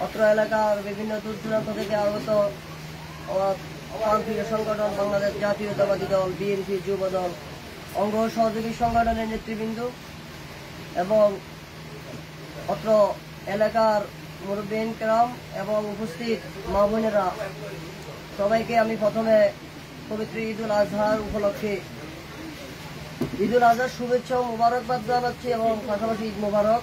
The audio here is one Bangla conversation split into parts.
অত্র এলাকার বিভিন্ন দূর দূরান্ত থেকে আগত প্রান্তীয় সংগঠন বাংলাদেশ জাতীয়তাবাদী দল বিএনপি যুব দল অঙ্গ সহযোগী সংগঠনের নেতৃবৃন্দ এবং অত্র এলাকার মুরব্বীন কেরাম এবং উপস্থিত মা বোনেরা, সবাইকে আমি প্রথমে পবিত্র ঈদুল আজহার উপলক্ষে ঈদুল আজহার শুভেচ্ছা ও মুবারকবাদ জানাচ্ছি এবং পাশাপাশি ঈদ মুবারক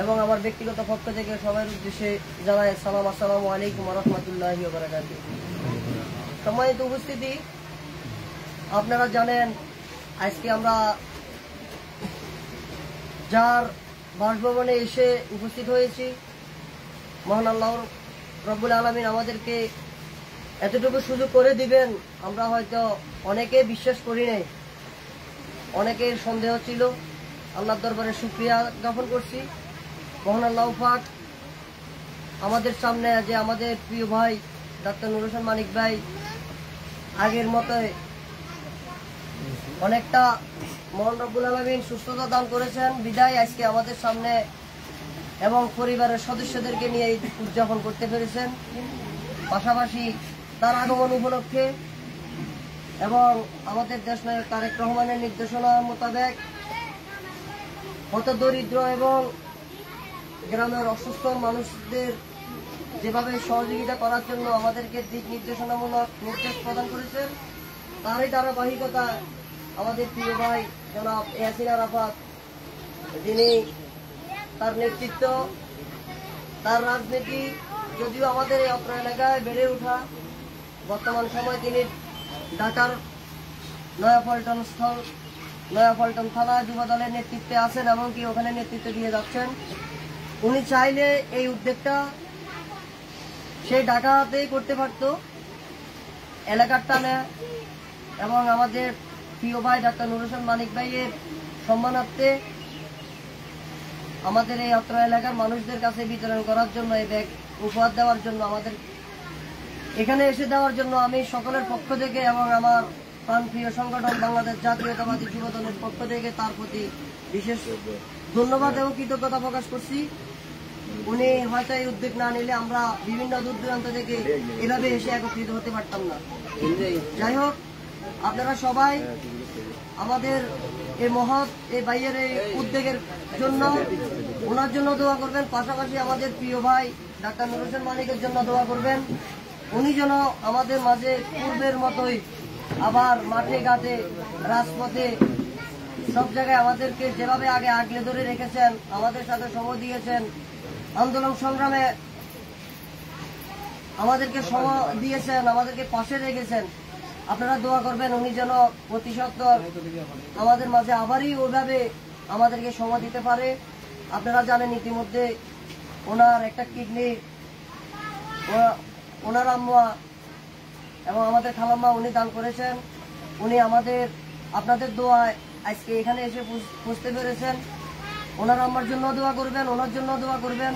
এবং আমার ব্যক্তিগত পক্ষ থেকে সবার উদ্দেশ্যে জানাই সালাম, আসসালামু আলাইকুম ওয়া রাহমাতুল্লাহি ওয়া বারাকাতুহু। সম্মানিত উপস্থিতি, আপনারা জানেন আজকে আমরা যার বাসভবনে এসে উপস্থিত হয়েছি, মহান আল্লাহ রব্বুল আলামিন আমাদেরকে এতটুকু সুযোগ করে দিবেন আমরা হয়তো অনেকে বিশ্বাস করি নাই, অনেকের সন্দেহ ছিল। আল্লাহর দরবারে শুকরিয়া জ্ঞাপন করছি। মহান আল্লাহ পাক আমাদের সামনে যে আমাদের প্রিয় ভাই ডাক্তার নুরুল হোসেন মানিক ভাই আগের মতোই অনেকটা মহান রব্বুল আলামিন সুস্থতা দান করেছেন বিদায় আজকে আমাদের সামনে এবং পরিবারের সদস্যদেরকে নিয়ে ঈদ উদযাপন করতে পেরেছেন। পাশাপাশি তার আগমন উপলক্ষে এবং আমাদের দেশনায়ক তারেক রহমানের নির্দেশনা মোতাবেক হতদরিদ্র এবং গ্রামের অসুস্থ মানুষদের যেভাবে সহযোগিতা করার জন্য আমাদেরকে দিক নির্দেশনামূলক নির্দেশ প্রদান করেছেন, তারই ধারাবাহিকতা আমাদের প্রিয় ভাই জনাব ইয়াসিন আরাফাত, যিনি তার নেতৃত্ব, তার রাজনীতি যদিও আমাদের এই অত্র এলাকায় বেড়ে ওঠা, বর্তমান সময় তিনি ঢাকার নয়াপল্টন থানা যুব দলের নেতৃত্বে আছেন, এমনকি ওখানে নেতৃত্ব দিয়ে যাচ্ছেন। উনি চাইলে এই উদ্যোগটা সেই ঢাকাতেই করতে পারত এলাকার টানে এবং আমাদের প্রিয় ভাই ডাক্তার নুরুল হোসেন মানিক ভাইয়ের সম্মানার্থে আমাদের এই অত্র এলাকার মানুষদের কাছে বিতরণ করার জন্য, এই ব্যাগ উপহার দেওয়ার জন্য, আমাদের এখানে এসে দেওয়ার জন্য আমি সকলের পক্ষ থেকে এবং আমার প্রাণপ্রিয় সংগঠন বাংলাদেশ জাতীয়তাবাদী যুব দলের পক্ষ থেকে তার প্রতি বিশেষ ধন্যবাদ এবং কৃতজ্ঞতা প্রকাশ করছি। উনি হয়তো এই উদ্যোগ না নিলে আমরা বিভিন্ন দূর দূরান্ত থেকে এভাবে এসে একত্রিত হতে পারতাম না। যাই হোক, আপনারা সবাই আমাদের এই মহৎ এই ভাইয়ের এই উদ্যোগের জন্য, ওনার জন্য দোয়া করবেন। পাশাপাশি আমাদের প্রিয় ভাই ডাক্তার নুরুল হোসেন মানিকের জন্য দোয়া করবেন। উনি যেন আমাদের মাঝে পূর্বের মতোই আবার মাঠে ঘাটে রাজপথে সব জায়গায় আমাদেরকে যেভাবে আগে আগলে ধরে রেখেছেন, আমাদের সাথে সময় দিয়েছেন, আন্দোলন সংগ্রামে আমাদেরকে সময় দিয়েছেন, আমাদেরকে পাশে রেখেছেন। আপনারা দোয়া করবেন উনি যেন প্রতিশোধ আমাদের মাঝে আবারই ওইভাবে আমাদেরকে সময় দিতে পারে। আপনারা জানেন ইতিমধ্যে ওনার একটা কিডনি, ওনার আম্মা এবং আমাদের খালাম্মা উনি দান করেছেন। উনি আপনাদের দোয়ায় আজকে এখানে এসে বুঝতে পেরেছেন। ওনার আম্মার জন্য দোয়া করবেন, ওনার জন্য দোয়া করবেন,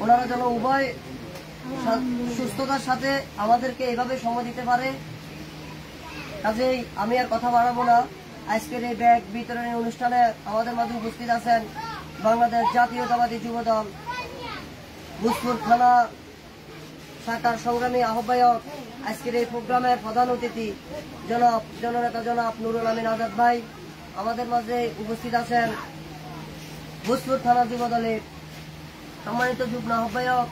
ওনারা যেন উভয় সুস্থতার সাথে আমাদেরকে এভাবে সময় দিতে পারে। কাজেই আমি আর কথা বাড়াবো না। আজকের এই ব্যাগ বিতরণী অনুষ্ঠানে আমাদের মাঝে উপস্থিত আছেন বাংলাদেশ জাতীয়তাবাদী যুব দল ভূতপুর থানা শাখার সংগ্রামী আহ্বায়ক, আজকের এই প্রোগ্রামের প্রধান অতিথি জননেতা জনাব নুরুল আমিন আজাদ ভাই। আমাদের মাঝে উপস্থিত আছেন ভূতপুর থানা যুব দলের সম্মানিত যুগ্ম আহ্বায়ক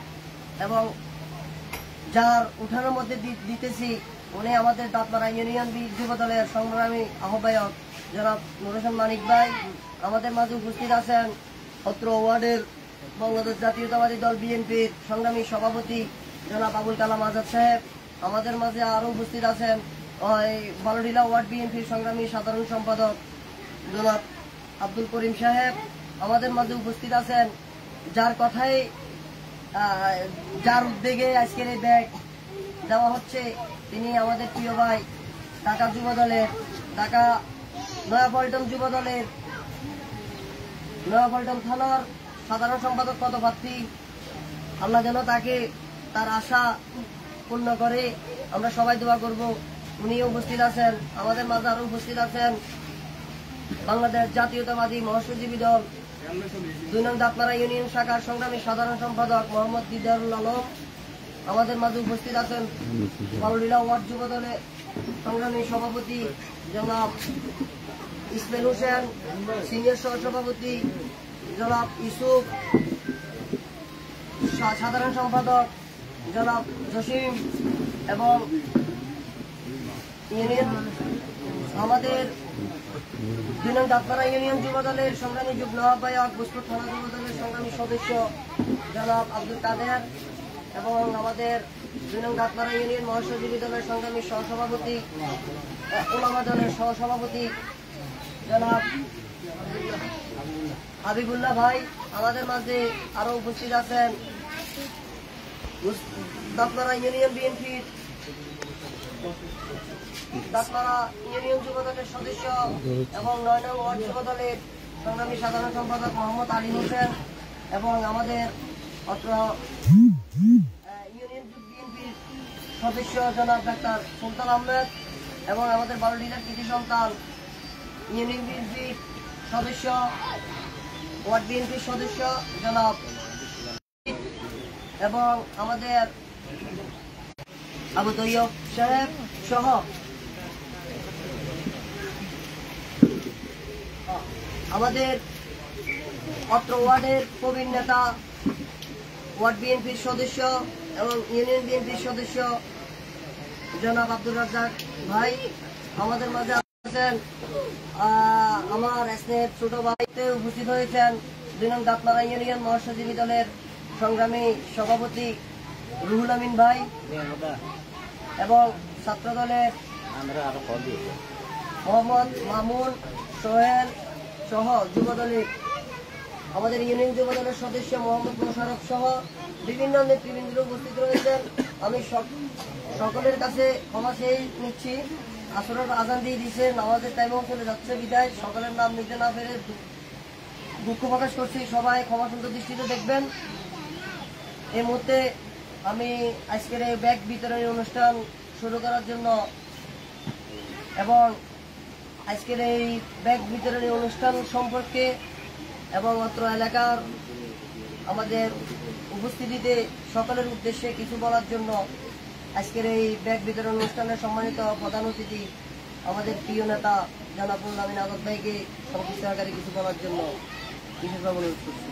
এবং যার উঠানোর মধ্যে দিতেছি উনি আমাদের দাঁতমারা ইউনিয়ন যুব দলের সংগ্রামী আহ্বায়ক জনাব নুরুল হোসেন মানিক ভাই। আমাদের মাঝে উপস্থিত আছেন অত্র ওয়ার্ডের বাংলাদেশ জাতীয়তাবাদী দল বিএনপির সংগ্রামী সভাপতি জনাব আবুল কালাম আজাদ সাহেব। আমাদের মাঝে আরো উপস্থিত আছেন বালুডিলা ওয়ার্ড বিএনপির সংগ্রামী সাধারণ সম্পাদক জনাব আব্দুল করিম সাহেব। আমাদের মাঝে উপস্থিত আছেন যার উদ্যোগে আজকের এই ব্যাগ দেওয়া হচ্ছে, তিনি আমাদের প্রিয় ভাই ঢাকা যুব দলের, ঢাকা নয়াপল্টন যুব দলের নয়াপল্টন থানার সাধারণ সম্পাদক পদপ্রার্থী। আল্লাহ যেন তাকে তার আশা পূর্ণ করে, আমরা সবাই দোয়া করব। উনিও উপস্থিত আছেন। আমাদের মাঝে আরো উপস্থিত আছেন বাংলাদেশ জাতীয়তাবাদী মৎস্যজীবী দল 2 নং দাঁতমারা ইউনিয়ন শাখার সংগ্রামী সাধারণ সম্পাদক মোহাম্মদ দিদারুল আলম। আমাদের মাঝে উপস্থিত আছেন বালুলীলা ওয়ার্ড যুব দলের সংগ্রামী সভাপতি জনাব ইসমাইল হোসেন, সিনিয়র সহসভাপতি জনাব ইউসুফ, সাধারণ সম্পাদক জনাব জসিম এবং ইউনিয়ন আমাদের 2 নং দাঁতমারা ইউনিয়ন যুব দলের সংগ্রামী যুগ্ম আহ্বায়ক বুসপুর থানা যুব দলের সংগ্রামী সদস্য জনাব আব্দুল কাদের এবং আমাদের 2 নং দাঁতমারা ইউনিয়ন মৎস্যজীবী দলের সংগ্রামী সহসভাপতি ওলামা দলের সহসভাপতি জনাব হাবিবুল্লাহ ভাই। আমাদের মাঝে আরো উপস্থিত আছেন দাঁতমারা ইউনিয়ন বিএনপির দাঁতমারা ইউনিয়ন যুব দলের সদস্য এবং 9 নং ওয়ার্ড যুব দলের সংগ্রামী সাধারণ সম্পাদক মোহাম্মদ আলী হোসেন এবং আমাদের অত্র ইউনিয়ন বিএনপির সদস্য জনাব ডাক্তার সুলতান আহমেদ এবং আমাদের বালুলীলার কৃতি সন্তান ইউনিয়ন বিএনপির সদস্য ওয়ার্ড বিএনপির সদস্য জনাব এবং আমাদের আবু তৈয়ব সাহেব সহ আমাদের অত্র ওয়ার্ডের প্রবীণ নেতা ওয়ার্ড বিএনপির সদস্য এবং ইউনিয়ন বিএনপির সদস্য জনাব আব্দুর রাজ্জাক ভাই আমাদের মাঝে আছেন। আমার স্নেহ ছোট ভাইতে উপস্থিত হয়েছেন 2 নং দাঁতমারা ইউনিয়ন মৎস্যজীবী দলের সংগ্রামী সভাপতি রুহুল আমিন ভাই এবং ছাত্র দলের মোহাম্মদ মামুন সোহেল সহ যুব দলের আমাদের ইউনিয়ন যুব দলের সদস্য মোহাম্মদ মোশারফ সহ বিভিন্ন নেতৃবৃন্দ উপস্থিত রয়েছেন। আমি সকলের কাছে ক্ষমা চেয়ে নিচ্ছি। আসরের আজান দিয়ে দিচ্ছে, নামাজের টাইমেও চলে যাচ্ছে বিদায় সকলের নাম নিতে না পেরে দুঃখ প্রকাশ করছি। সবাই ক্ষমা সুন্দর দৃষ্টিতে দেখবেন। এই মুহূর্তে আমি আজকের এই ব্যাগ বিতরণী অনুষ্ঠান শুরু করার জন্য এবং আজকের এই ব্যাগ বিতরণী অনুষ্ঠান সম্পর্কে এবং অত্র এলাকার আমাদের উপস্থিতিতে সকলের উদ্দেশ্যে কিছু বলার জন্য আজকের এই ব্যাগ বিতরণ অনুষ্ঠানের সম্মানিত প্রধান অতিথি আমাদের প্রিয় নেতা জনাব আমিন আজাদ ভাইকে সংক্ষিপ্ত আকারে কিছু বলার জন্য বিশেষভাবে অনুরোধ করছি।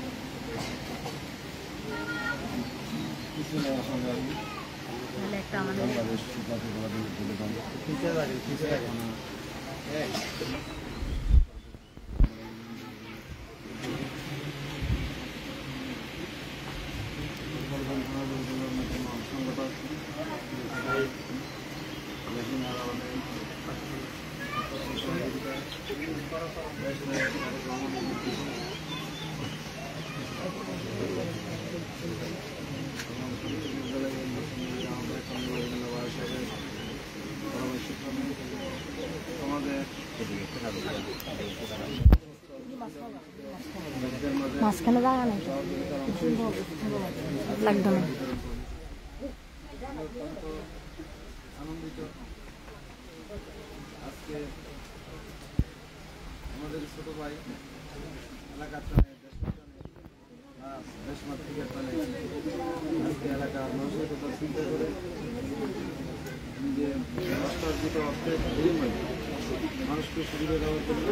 মাঝখানে জায়গা নেই লাগবে না। আনন্দিত আজকে আমাদের ছোট ভাই এলাকার টানে দেশমাতৃকের টানে আজকে এলাকার মানুষের কথা চিন্তা করে যে রাষ্ট্রার্জিত অর্থের বিনিময়ে মানুষকে সুবিধা দেওয়ার জন্য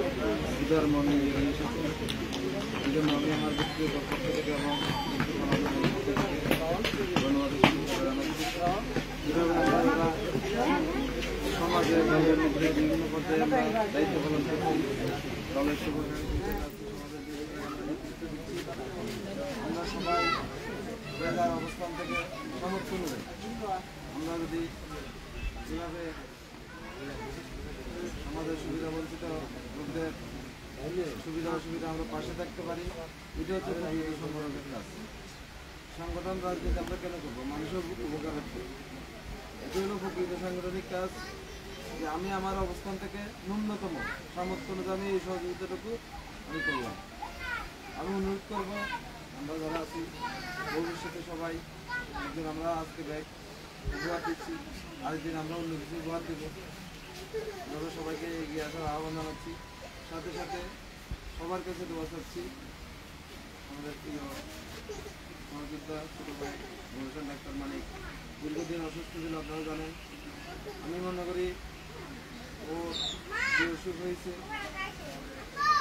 সুবিধার মন নিয়ে এসেছে। এই জন্য আমি আমার ব্যক্তিগত পক্ষ থেকে এবং সমাজের দলের মধ্যে বিভিন্ন পর্যায়ে আমরা দায়িত্ব পালন করছি। দলের আমরা সবাই বেকার অবস্থান থেকে সমর্থন করি। আমরা যদি যেভাবে আমাদের সুবিধা বঞ্চিত লোকদের সুবিধা অসুবিধা আমরা পাশে থাকতে পারি, এটা হচ্ছে রাজনীতি সংগঠনের কাজ। সংগঠন রাজনীতি আমরা কেন করবো? মানুষের উপকার হচ্ছে, এটি হলো প্রকৃত সাংগঠনিক কাজ। যে আমি আমার অবস্থান থেকে ন্যূনতম সামর্থ্য অনুযায়ী আমি এই সহযোগিতাটুকু আমি করলাম। আমি অনুরোধ করবো আমরা যারা আছি ভবিষ্যতে সবাই একদিন আমরা আজকে ব্যাগ উপহার দিচ্ছি, আরেকদিন আমরা অন্য কিছু উপহার দেবো। আমরা সবাইকে এগিয়ে আসার আহ্বান জানাচ্ছি। সাথে সাথে সবার কাছে দোয়া চাচ্ছি আমাদের প্রিয় সহযোদ্ধা ছোট ভাই ভূষণ ডাক্তার মানিক দীর্ঘদিন অসুস্থ ছিল, আপনারা জানেন। আমি মনে করি ও যে অসুখ হয়েছে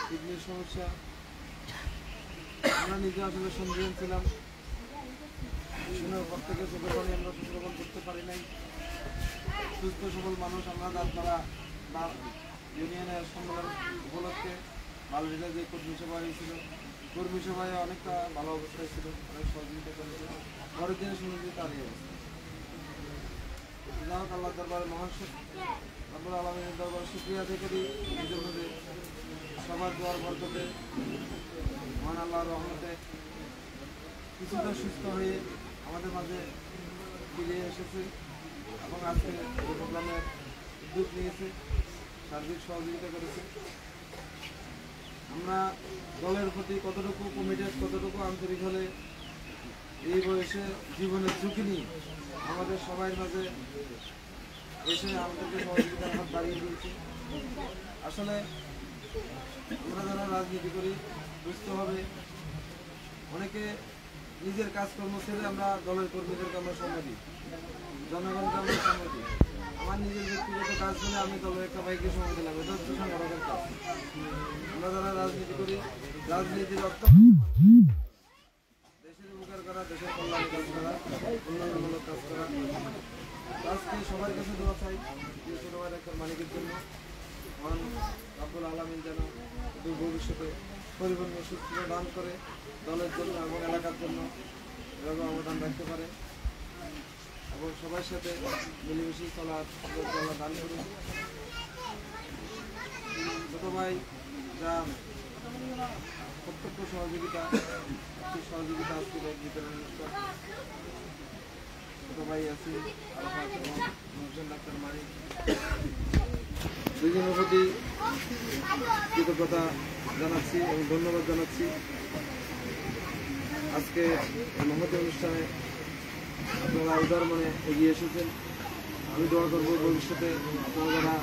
কিডনির সমস্যা, আমরা নিজে আসলে সন্দেহ ছিলাম, শুনেও পর থেকে চোখের পানি আমরা সংরক্ষণ করতে পারি নাই। সুস্থ সবল মানুষ আমরা আপনারা বা ইউনিয়নের সম্মেলন উপলক্ষে বালুরিলা যে কর্মী সভা হয়েছিল, কর্মী সভায় অনেকটা ভালো অবস্থায় ছিল, অনেক সহযোগিতা করেছিল। পরের দিনে শুনেছি তারই অবস্থা। যাই হোক, আল্লাহ দরবারে রব্বুল আলামিনের দরবারে শুকরিয়া আদায় করি এই জন্য যে সবার দোয়ার বরকতে মহান আল্লাহর রহমতে কিছুটা সুস্থ হয়ে আমাদের মাঝে ফিরে এসেছে এবং আজকে এই প্রোগ্রামের উদ্যোগ নিয়েছে, সার্বিক সহযোগিতা করেছে। আমরা দলের প্রতি কতটুকু কমিটেড, কতটুকু আন্তরিক হলে এই বয়সে জীবনের ঝুঁকি নিয়ে আমাদের সবাই মাঝে এসে আমাদেরকে সহযোগিতার হাত বাড়িয়ে দিয়েছে। আসলে আমরা যারা রাজনীতি করি বুঝতে হবে, অনেকে নিজের কাজকর্ম ছেড়ে আমরা দলের কর্মীদেরকে আমরা সময় দিই, জনগণকে আমরা সময় দিই। আমার নিজের ব্যক্তিগত কাজ বলে আমি দলের একটা ভাইকে সময় দিলাম, এটা হচ্ছে সংগঠনের কাজ। আমরা যারা রাজনীতি করি, রাজনীতির অর্থ দেশের উপকার করা, দেশের কল্যাণে কাজ করা, উন্নয়নমূলক কাজ করা। আজকে সবার কাছে দোয়া চাই যে ছোট ভাই ডাক্তার মানিকের জন্য মহান রব্বুল আলামিন যেন ভবিষ্যতে পরিপূর্ণ সুস্থ দান করে, দলের জন্য এবং এলাকার জন্য এরকম অবদান রাখতে পারে এবং সবার সাথে মিলেমিশে চলার দান করে। ছোট ভাই যা প্রত্যক্ষ সহযোগিতা আজকে বিতরণ অনুষ্ঠান, ছোট ভাই আছে আরাফাত এবং ভূষণ ডাক্তার মানিক, দুজনের প্রতি কৃতজ্ঞতা জানাচ্ছি এবং ধন্যবাদ জানাচ্ছি। আজকে মহতী অনুষ্ঠানে আপনারা উদার মনে এগিয়ে এসেছেন। আমি দোয়া করব ভবিষ্যতে আপনারা যারা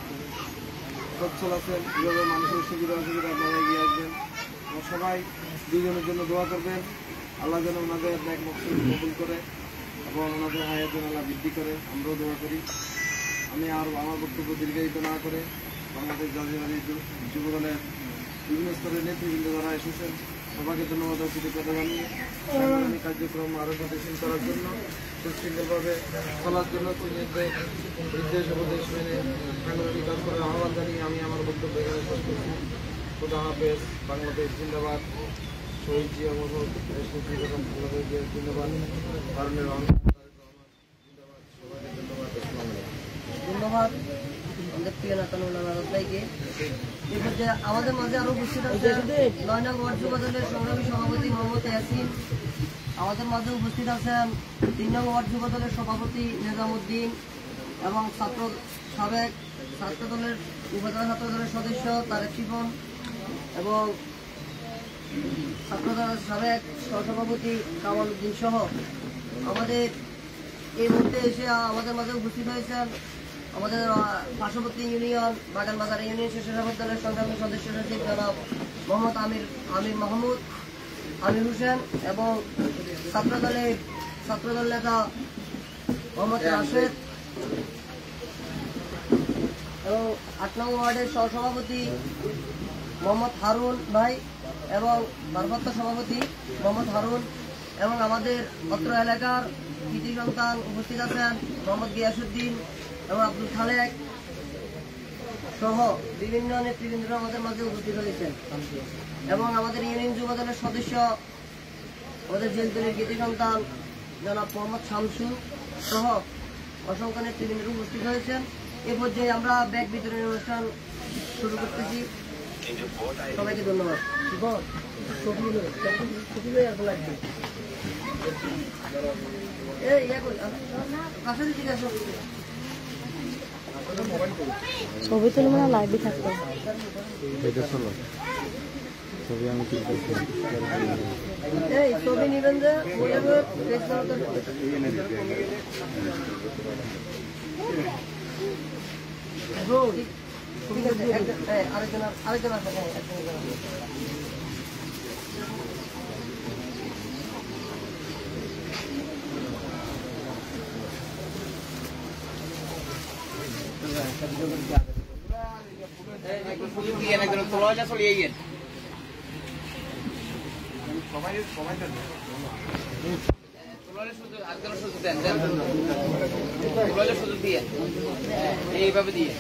সচ্ছল আছেন, কীভাবে মানুষের সুবিধা অসুবিধা আপনারা এগিয়ে আসবেন। এবং সবাই দুজনের জন্য দোয়া করবেন, আল্লাহ যেন ওনাদের ন্যাক মকসুদ কবুল করে এবং ওনাদের হায়াত যেন আল্লাহ বৃদ্ধি করে, আমরাও দোয়া করি। আমি আর আমার বক্তব্য দীর্ঘায়িত না করে বাংলাদেশ জাতীয়তাবাদী যুব দলের বিভিন্ন স্তরের নেতৃবৃন্দ যারা এসেছেন সবাইকে ধন্যবাদ ও কৃতজ্ঞতা জানিয়ে সাংগঠনিক কার্যক্রম আরও গতিশীল করার জন্য, সুশৃঙ্খলভাবে চলার জন্য নির্দেশ উপদেশ মেনে সাংগঠনিক কাজ করার আহ্বান জানিয়ে আমি আমার বক্তব্য এখানে শেষ করছি। খুদা হাফেজ। বাংলাদেশ জিন্দাবাদ। শহীদ জিয়া মোহাম্মদ জিন্দাবাদ। কারণের ধন্যবাদ আমাদের প্রিয় নেতা ভাইকে। আমাদের মাঝে আরো উপস্থিত আছে ৯ নং ওয়ার্ড যুব দলের সংগ্রামী সভাপতি মোহাম্মদ ইয়াসিন। আমাদের মাঝে উপস্থিত আছেন ৩ নং ওয়ার্ড যুব দলের সভাপতি নিজামুদ্দিন এবং সাবেক ছাত্র দলের উপজেলা ছাত্র দলের সদস্য তারেক শিপন এবং ছাত্র দলের সাবেক সহসভাপতি কামাল উদ্দিন সহ আমাদের এই মুহূর্তে এসে আমাদের মাঝে উপস্থিত হয়েছেন আমাদের পার্শ্ববর্তী ইউনিয়ন বাগানবাজার ইউনিয়ন স্বেচ্ছাসেবক দলের সংগ্রামী সদস্য সচিব জনাব মোহাম্মদ আমির মাহমুদ আমির হোসেন এবং ছাত্রদল নেতা মোহাম্মদ রাশেদ এবং ৮ নং ওয়ার্ডের সহসভাপতি মোহাম্মদ হারুন ভাই এবং ভারপ্রাপ্ত সভাপতি মোহাম্মদ হারুন এবং আমাদের অত্র এলাকার কৃতি সন্তান উপস্থিত আছেন মোহাম্মদ গিয়াসুদ্দিন এবং আব্দুল খালেক সহ বিভিন্ন নেতৃবৃন্দরা আমাদের মাঝে উপস্থিত হয়েছেন এবং আমাদের ইউনিয়ন যুব দলের সদস্য আমাদের জেলদলের কৃতি সন্তান জনাব মোহাম্মদ শামসু সহ অসংখ্য নেতৃবৃন্দরা উপস্থিত হয়েছেন। এ পর্যায়ে আমরা ব্যাগ বিতরণের অনুষ্ঠান শুরু করতেছি। সবাইকে ধন্যবাদ। ছবি তুলে মানে লাইভে থাকতো। ছবি আমি ছবি নিবেন যে ঠিক আছে, আরেকজন আছে, হ্যাঁ, একজন আছে। এইভাবে দিয়ে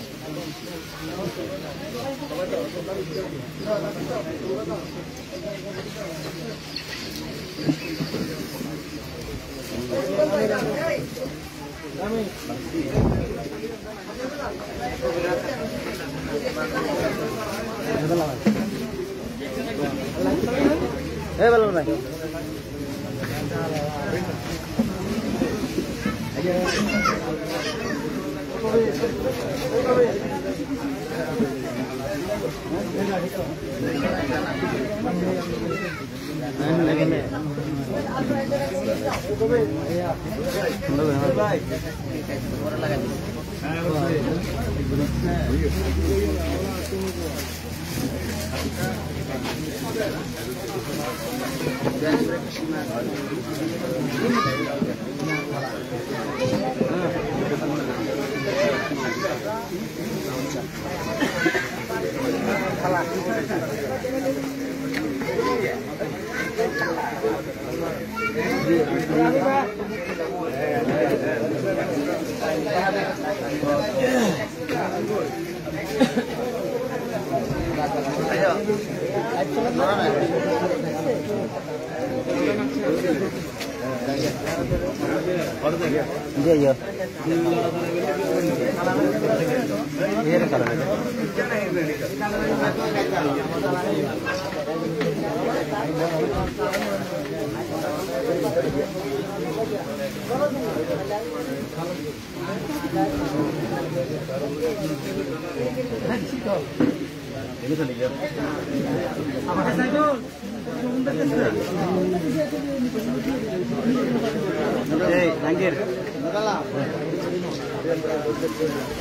ভালো ভাই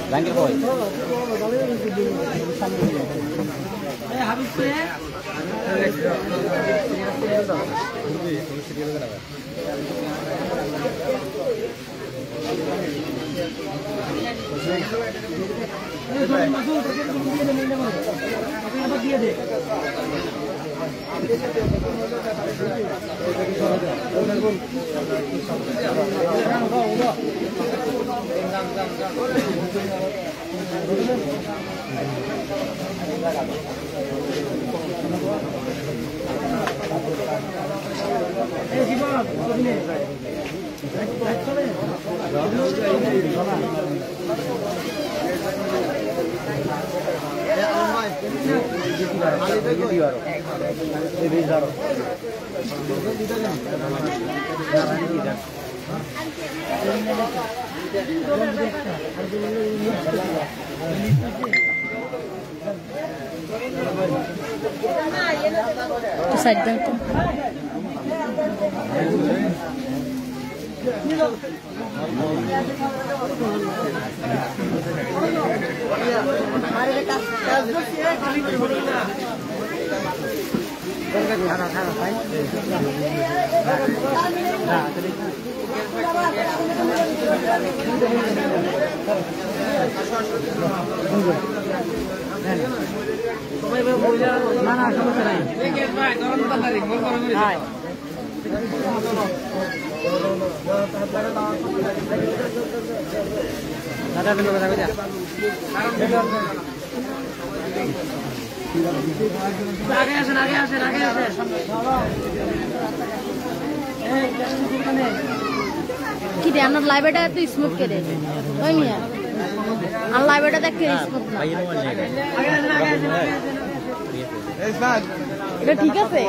Langir boy. Said that. কি রে আমার লাইব্রেরিটা এত স্মুথ করে ওই নিয়ে আর লাইব্রেরিটা দেখতে স্মুথ না এটা ঠিক আছে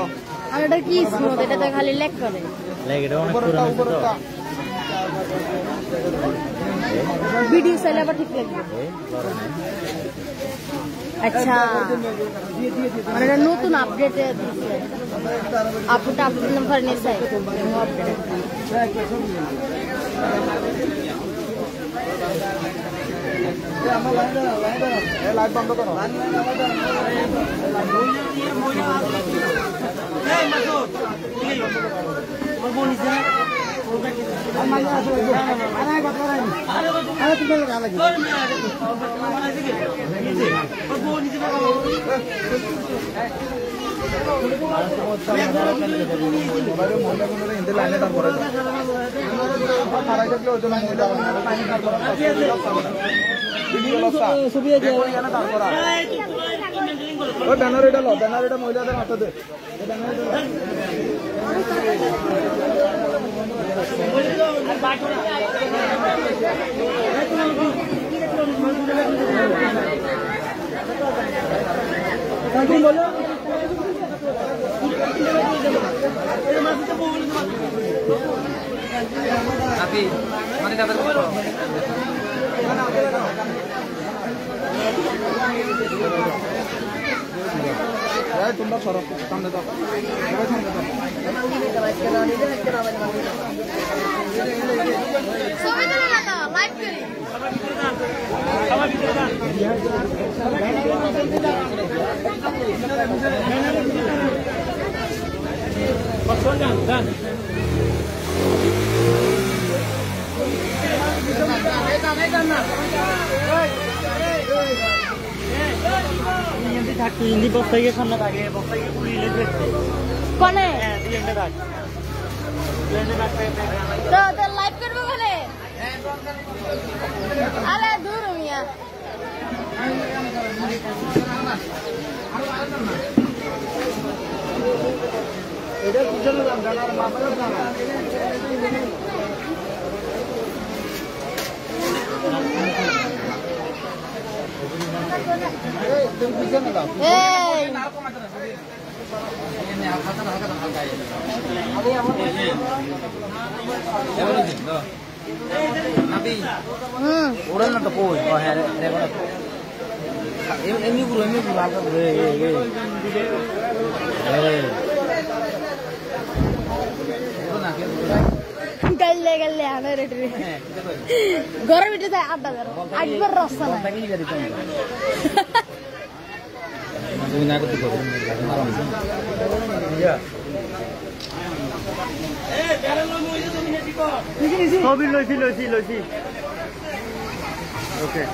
আর এটা কি স্মুথ এটা তো খালি ল্যাগ করে ভিডিও চাইলে আবার ঠিক লাগবে আচ্ছা মানে এটা নতুন আপডেট দিচ্ছে আপডেট নাম্বার নিয়ে চাই আপডেট লাইট বন্ধ করো লাইনে তারপরে ব্যানার এটা লো ব্যানার এটা মহিলাদের হাতে Tapi, mana dapat foto? তোমরা সরব সামনে দাও ini bos lagi sana lagi, bos lagi pulih lagi. কোনে Dia nak. তো লাইভ করবে কোনে আরে দূর মিয়া এটা পিছনে যান জানার মাথায় যান এই তুমি পিছনে যাও এই Tapi, Orang nak tepuk, oh hari mana? Ini guru apa guru? গল্লে গল্লে আনে রে ঘরে বিটে যায় আড্ডা ধরো একবার রসা না Lagi jadi tu. Masuk nak tu kau. Ya. Kopi losi. Okay.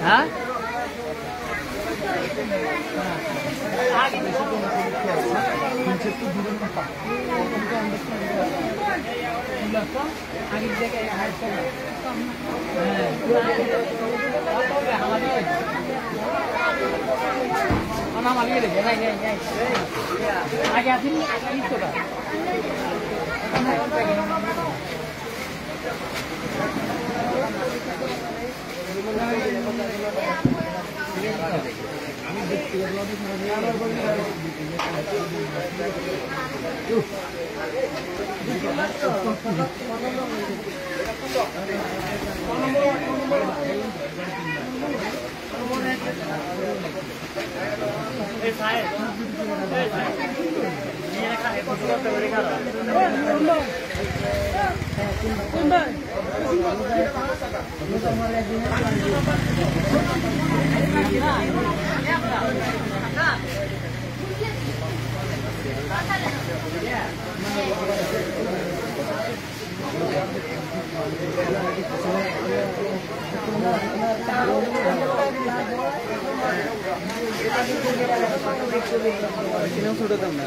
Hah? ছোট দাম না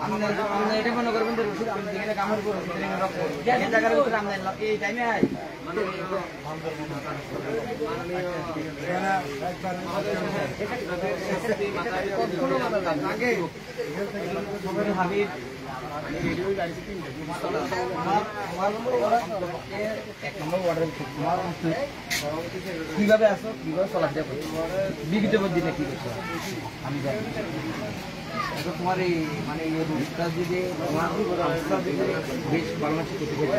আমাদের এখানে এটা মনে করবেন যেখানে কামড় করবো এই জায়গার ভিতরে আমরা এই টাইমে হাবিব কিভাবে আসো কিভাবে চলাফেরা করছো বিগত দিনে কি করছো আমি জানি তোমার এই মানে এই রুটটা যদি বেশ বাংলাদেশে করতে পারি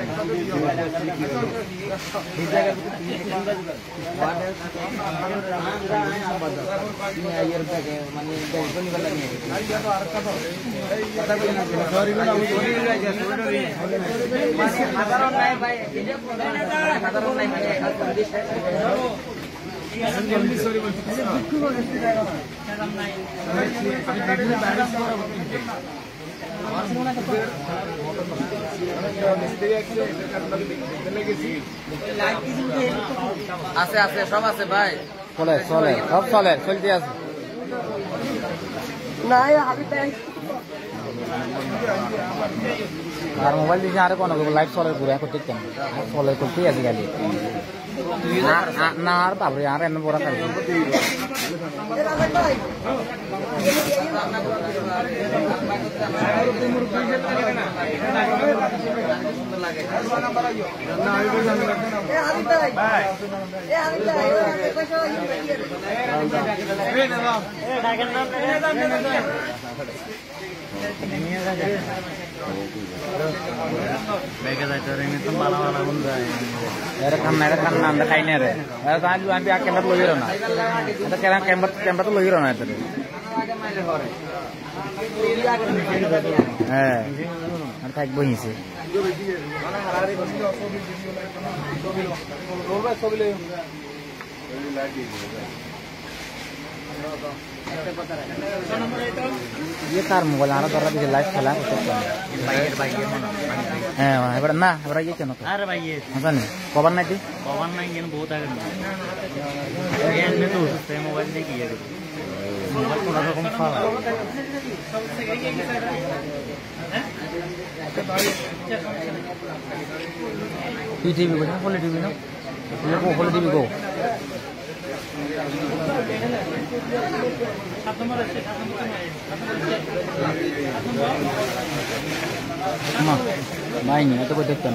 এই জায়গা মানে সাধারণ নাই ভাই সাধারণ নাই মানে আছে আছে সব আছে ভাই চলে চলে সব চলে চলতে আছে না হাবিব ভাই আর মোবাইল দিছে আর কোন লাইভ চলে ঘুরে করতে কেন চলে করতে আছে গালি না আর বাবরে আর এমন বড় কাজ কান্না আমরা খাই না রে আমি ক্যামেরা তো লইরো না ক্যামেরা তো লইরো না হ্যাঁ আর থাকবো হিসে ये कार मोबाइल आना तो रहा लाइव चला হ্যাঁ এবার না এবার ইয়ে কেন আরে ভাই জানি কভার নাই দি কভার নাই কেন বহুত আগে এন্ড তো উঠছে মোবাইল দিয়ে কি করে মোবাইল কোন রকম খাওয়া টিভি বলে বলে টিভি না বলে টিভি গো নাই নি এত করে দেখতাম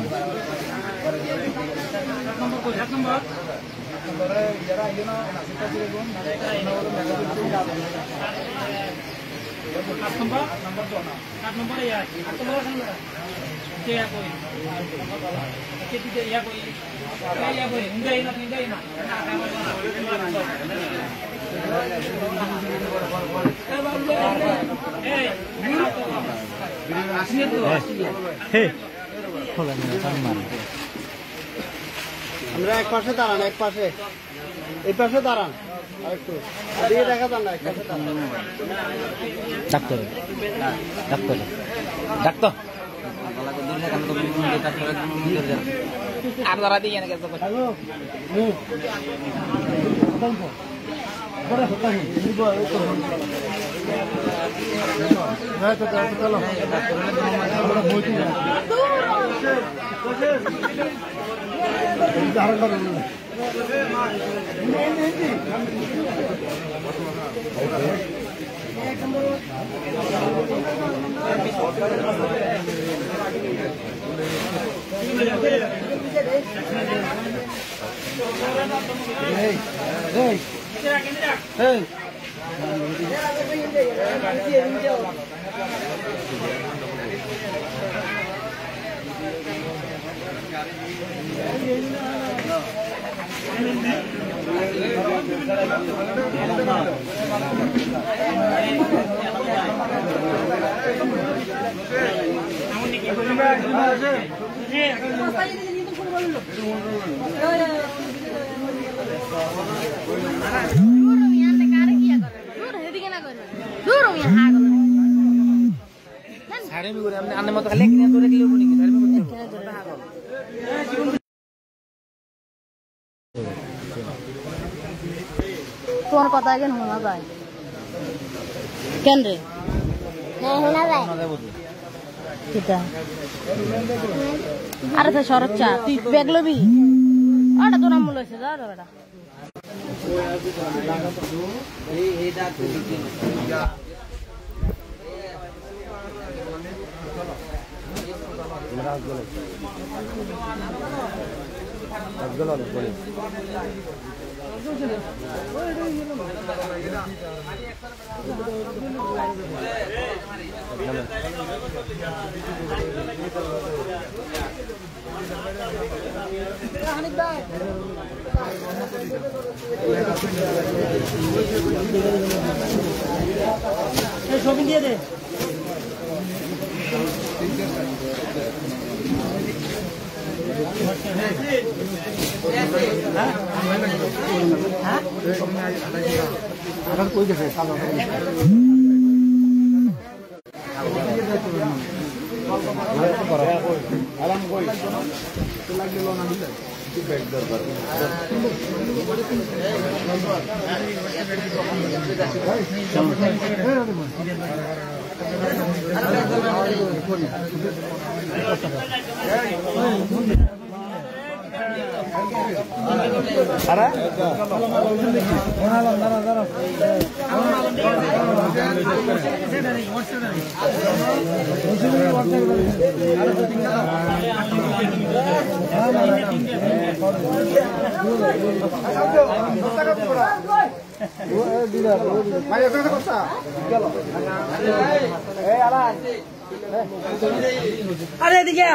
আমরা এক পাশে দাঁড়ান, এক পাশে, এই পাশে দাঁড়ান, আর একটু দিয়ে দেখা যান না, এক পাশে দাঁড়ান। ডাক্তার ডাক্তার ডাক্তার আর দাঁড়া দিয়ে না গেছে তোমার কথা কেন শোনা যায় কেন রে শোনা যায় আরে তো শরৎ চা তুই ব্যাগ লবি ওটা তো নাম বলেছে যা বেটা ছবি দিয়ে দে কই গেছে আরাম কই লাগলো না দিলে ব্যাগ দরকার আরে এদিকে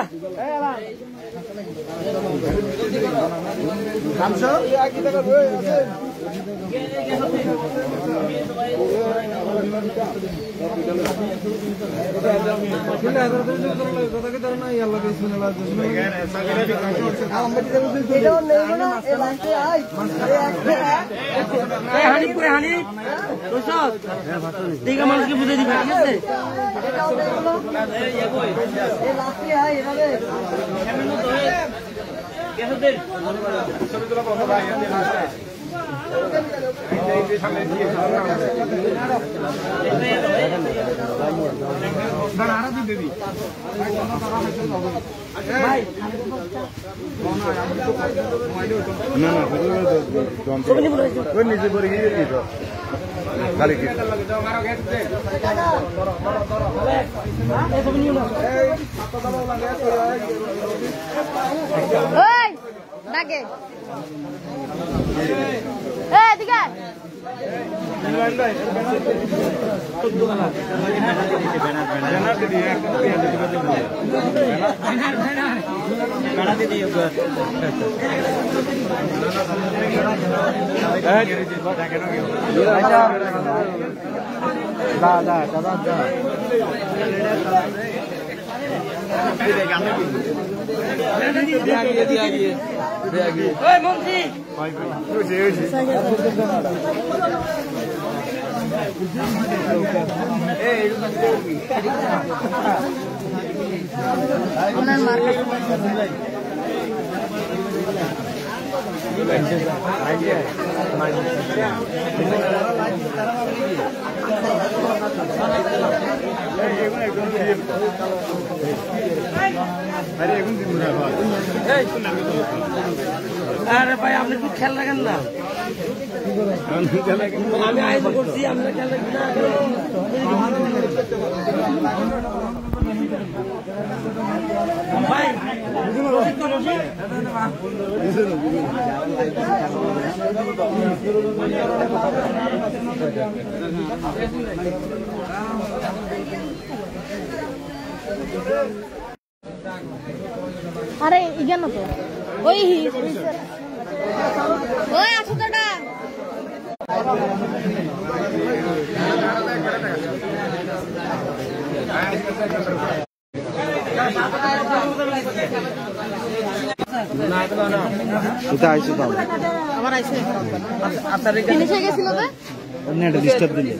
মানুষকে বুঝে দিবে ঠিক আছে নিজে করে গিয়ে খালি ডাকে এদিকে দাদা ওনার মার্কেট আরে ভাই আপনি একটু খেয়াল রাখেন না আমি আয়োজন করছি আমরা খেয়াল রাখি না ভাই আরে ইগেন তো ওই ওই আছো তোটা আমার আইছে ফিনিশ হয়ে গেছিল তো নেট ডিস্টার্ব দিলে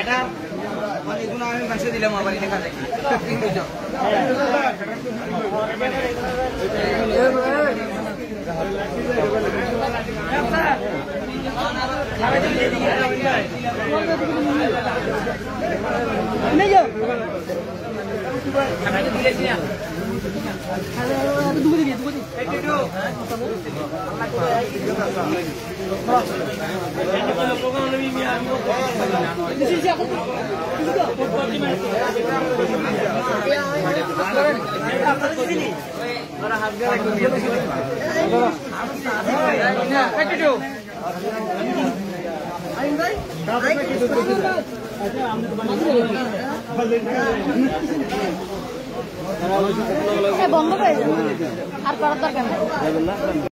এটা অনেকগুলো আমি মাসে দিলাম আবার দেখা যায় বন্ধ করে আর করার দরকার নেই।